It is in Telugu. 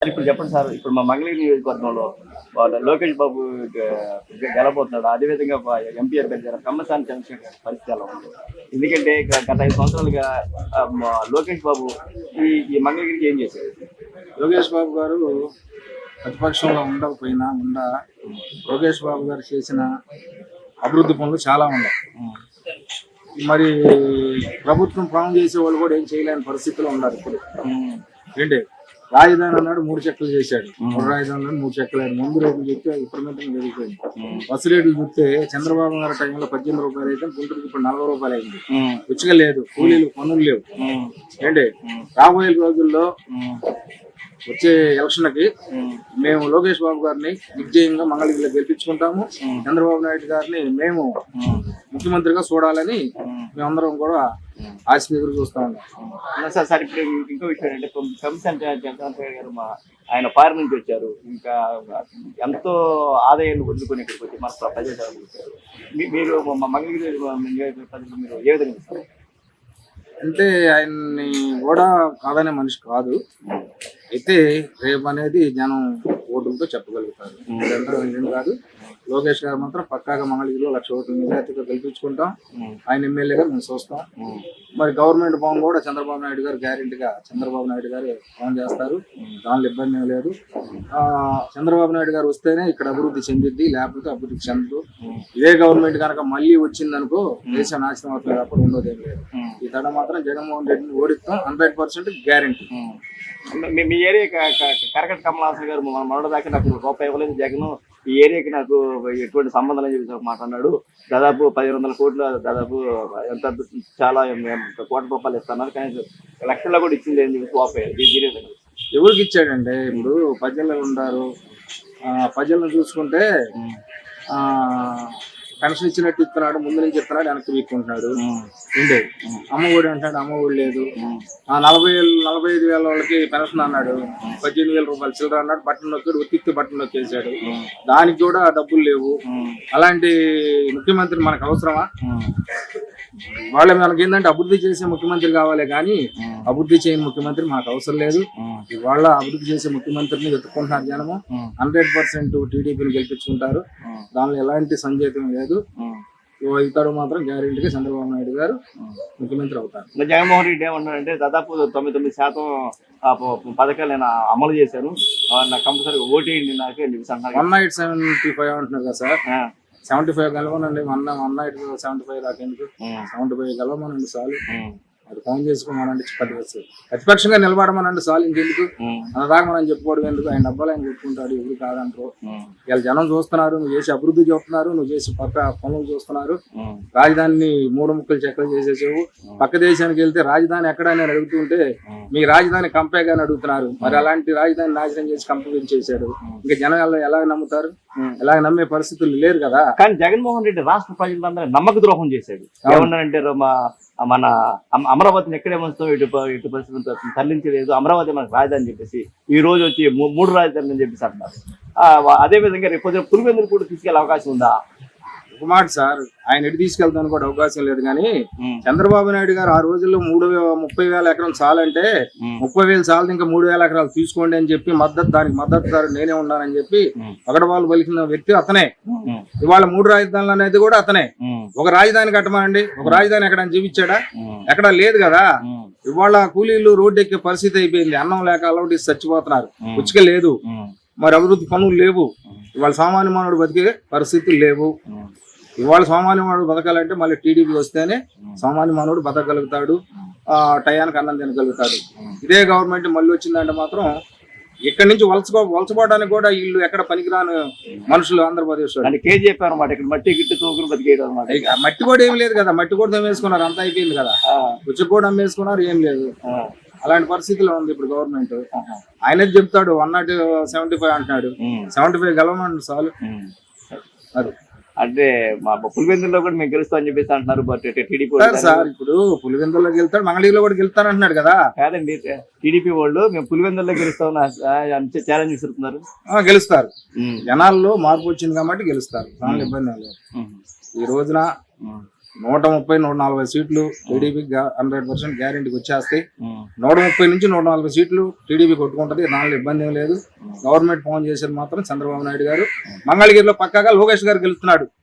ఇప్పుడు చెప్పండి సార్, ఇప్పుడు మా మంగళగిరి నియోజకవర్గంలో లోకేష్ బాబు గెలబోతున్నాడు. అదేవిధంగా ఎంపీ అభ్యర్థి కమ్మసాని చంద్రశేఖర్ గారి పరిస్థితి ఎలా ఉంది? ఎందుకంటే గత 5 సంవత్సరాలుగా లోకేష్ బాబు ఈ మంగళగిరికి ఏం చేశారు? లోకేష్ బాబు గారు ప్రతిపక్షంలో ఉండకపోయినా లోకేష్ బాబు గారు చేసిన అభివృద్ధి పనులు చాలా ఉన్నాయి. మరి ప్రభుత్వం ప్రాణం చేసే వాళ్ళు కూడా ఏం చేయలేని పరిస్థితిలో ఉన్నారు. ఇప్పుడు ఏంటి రాజధాని అన్నాడు 3 చెక్కలు చేశాడు. 3 రాజధానులు 3 చెక్కలు. ముందు రేట్లు చూస్తే విపరీతంగా పెరిగిపోయింది. బస్సు రేట్లు చూస్తే చంద్రబాబు గారి టైంలో 18 రూపాయలు అయితే గుంటూరుకి ఇప్పుడు 40 రూపాయలు అయింది. ఉచిక లేదు, కూలీలు పనులు లేవు. ఏంటి రాబోయే రోజుల్లో వచ్చే ఎలక్షన్కి మేము లోకేష్ బాబు గారిని విజయంగా మంగళగిరిలో గెలిపించుకుంటాము. చంద్రబాబు నాయుడు గారిని మేము ముఖ్యమంత్రిగా చూడాలని మేమందరం కూడా ఆశ ఎదురు చూస్తా ఉన్నాం. సార్ ఇప్పుడు ఇంకో విషయం అంటే కమిషన్ చంద్రశేఖర్ గారు ఆయన పారి నుంచి వచ్చారు. ఇంకా ఎంతో ఆదాయాన్ని వదులుకొని ఇక్కడికి వచ్చి మన ప్రజలు వచ్చారు. మీరు మంగళగిరి ప్రజలు మీరు ఏ విధంగా ఇస్తారు? అంటే ఆయన్ని కూడా కాదనే మనిషి కాదు. అయితే రేపు అనేది జనం ఓటులతో చెప్పగలుగుతారు. ఇదంతా కాదు. లోకేష్ గారు మాత్రం పక్కాగా మంగళగిరిలో 1,00,000 ఓట్లు మెజార్టీతో గెలిపించుకుంటాం. ఆయన ఎమ్మెల్యేగా మేము చూస్తాం. మరి గవర్నమెంట్ భవన్ కూడా చంద్రబాబు నాయుడు గారు గ్యారెంటీగా చంద్రబాబు నాయుడు గారు ఫోన్ చేస్తారు. దానిలో ఇబ్బంది ఏం లేదు. చంద్రబాబు నాయుడు గారు వస్తేనే ఇక్కడ అభివృద్ధి చెందిద్ది, లేకపోతే అభివృద్ధి చెందదు. ఇదే గవర్నమెంట్ కనుక మళ్ళీ వచ్చిందనుకో దేశం నాశనం అవుతుంది. అప్పుడు ఉండదు ఏం లేదు. ఈ తడ మాత్రం జగన్మోహన్ రెడ్డిని ఓడిస్తాం 100% గ్యారెంటీ. మీ ఏరియా కరకట కమలాసన్ గారు మొన్నటి దాకా నాకు రూపాయి ఇవ్వలేదు జగన్, ఈ ఏరియాకి నాకు ఎటువంటి సంబంధం అని చెప్పి మాట్లాడినాడు. దాదాపు 1,500 కోట్లు, దాదాపు ఎంత చాలా కోట్ల రూపాయలు ఇస్తున్నారు, కానీ లక్షల్లో కూడా ఇచ్చింది అని చెప్పి రూపాయి. ఎవరికి ఇచ్చాడంటే ఇప్పుడు ప్రజలు ఉన్నారు. ప్రజలను చూసుకుంటే పెన్షన్ ఇచ్చినట్టు ఇస్తున్నాడు, ముందు నుంచి ఇస్తున్నాడు, వెనక్కి వీక్కుంటున్నాడు. ఉండే అమ్మఒడి అంటాడు, అమ్మఒడి లేదు. 45,000 వాళ్ళకి పెన్షన్ అన్నాడు, 18,000 రూపాయలు చిల్లర అన్నాడు. బట్టలు నొక్కాడు, ఒత్తిక్తి బట్టలు నొక్కేసాడు. దానికి కూడా డబ్బులు లేవు. అలాంటి ముఖ్యమంత్రి మనకు అవసరమా? వాళ్ళ మనకి ఏంటంటే అభివృద్ధి చేసే ముఖ్యమంత్రి కావాలి, కానీ అభివృద్ధి చేయని ముఖ్యమంత్రి మనకు అవసరం లేదు. ఇవాళ అభివృద్ధి చేసే ముఖ్యమంత్రిని వెతుక్కుంటున్నారు జనము. 100% టీడీపీని గెలిపించుకుంటారు. దానిలో ఎలాంటి సందేహం లేదు. ఇతడు మాత్రం గ్యారెంటీగా చంద్రబాబు నాయుడు గారు ముఖ్యమంత్రి అవుతారు. జగన్మోహన్ రెడ్డి ఏమన్నారంటే దాదాపు 99% పథకాలు నేను అమలు చేశాను, నాకు కంపల్సరీ ఓటేయండి నాకు అని చెప్పి అన్నారు. 175 అంటున్నారు కదా సార్. 75 గెలవనండి. 175 దాకా ఎందుకు? 75 గెలవమనండి చాలు. అది ఫోన్ చేసుకోమనండి. ప్రతిపక్షంగా నిలబడమనండి చాలు. ఇంకెందుకు అన్నదాకా మనం చెప్పుకోవడం ఎందుకు? ఆయన డబ్బాలు ఆయన చెప్పుకుంటాడు, ఎవరు కాదంటారు. ఇలా జనం చూస్తున్నారు, నువ్వు చేసి అభివృద్ధి చూస్తున్నారు, నువ్వు చేసి పక్క పనులు చూస్తున్నారు. రాజధానిని 3 ముక్కలు చెక్కలు చేసేసావు. పక్క దేశానికి వెళ్తే రాజధాని ఎక్కడ అని అడుగుతుంటే మీ రాజధాని కంపేగా అని అడుగుతున్నారు. మరి అలాంటి రాజధాని నాశనం చేసి కంపెయించేశాడు. ఇంకా జనం ఎలా నమ్ముతారు? ఎలా నమ్మే పరిస్థితులు లేరు కదా. కానీ జగన్మోహన్ రెడ్డి రాష్ట్ర ప్రజలందరూ నమ్మక ద్రోహం చేశాడు. ఏమన్నారంటే మన అమరావతిని ఎక్కడేమో ఇటు పరిస్థితులు తరలించలేదు, అమరావతి మనకు రాజధాని చెప్పేసి ఈ రోజు వచ్చి 3 రాజధానులు అని చెప్పేసి అంటున్నారు. అదేవిధంగా రేపు పులివెందులు కూడా తీసుకెళ్లే అవకాశం ఉందా? ఒక మాట సార్, ఆయన ఎటు తీసుకెళ్తాను కూడా అవకాశం లేదు. కానీ చంద్రబాబు నాయుడు గారు ఆ రోజుల్లో 30,000 ఎకరం చాలంటే 30,000 చాలు, ఇంకా 3,000 ఎకరాలు తీసుకోండి అని చెప్పి దానికి మద్దతుదారు నేనే ఉన్నానని చెప్పి పగడవాళ్ళు పలికిన వ్యక్తి అతనే. ఇవాళ 3 రాజధానులు అనేది కూడా అతనే. ఒక రాజధాని కట్టమానండి, ఒక రాజధాని ఎక్కడ చూపించాడా? ఎక్కడా లేదు కదా. ఇవాళ కూలీలు రోడ్డు ఎక్కే పరిస్థితి అయిపోయింది. అన్నం లేక అలవాటు చచ్చిపోతున్నారు. ఉచిక లేదు, మరి అభివృద్ధి పనులు లేవు. ఇవాళ సామాన్య మానవుడు బతికే పరిస్థితులు లేవు. ఇవాళ సామాన్య మానవుడు బతకాలంటే మళ్ళీ టీడీపీ వస్తేనే సామాన్య మానవుడు బతకగలుగుతాడు, టయానికి అన్నం తినగలుగుతాడు. ఇదే గవర్నమెంట్ మళ్ళీ వచ్చిందంటే మాత్రం ఇక్కడి నుంచి వలసపోవడానికి కూడా వీళ్ళు ఎక్కడ పనికిరాని మనుషులు ఆంధ్రప్రదేశ్. కేజీ చెప్పారు అన్నమాట, ఇక్కడ మట్టి గిట్టి తోకులు బతికేయడం అన్నమాట. మట్టి కూడా ఏం లేదు కదా, మట్టి కూడా అమ్మేసుకున్నారు, అంతా అయిపోయింది కదా. రుచి కూడా అమ్మేసుకున్నారు, ఏం లేదు. అలాంటి పరిస్థితిలో ఉంది ఇప్పుడు గవర్నమెంట్. ఆయనే చెప్తాడు 175 అంటున్నాడు, 75 గెలవమండి చాలు. అది అంటే మా పులివెందుల్లో కూడా మేము గెలుస్తామని చెప్పేసి అంటున్నారు. బట్ టీడీపీ సార్ ఇప్పుడు పులివెందుల్లో గెలుస్తాడు, మంగళగిరిలో కూడా గెలుస్తాను అంటున్నాడు కదా. కాదండి, టీడీపీ వాళ్ళు మేము పులివెందుల్లో గెలుస్తామని ఛాలెంజ్ విసురుతున్నారు. గెలుస్తారు, జనాల్లో మార్పు వచ్చింది కాబట్టి గెలుస్తారు. దానిలో ఇబ్బంది లేదు. ఈ రోజున 130, 140 సీట్లు టీడీపీకి 100% గ్యారెంటీకి వచ్చేస్తాయి. ఉమ్, 130 నుంచి 140 సీట్లు టీడీపీ కొట్టుకుంటది. దానిలో ఇబ్బంది ఏం లేదు. గవర్నమెంట్ ఫోన్ చేసేది మాత్రం చంద్రబాబు నాయుడు గారు. మంగళగిరిలో పక్కాగా లోకేష్ గారు గెలుస్తున్నాడు.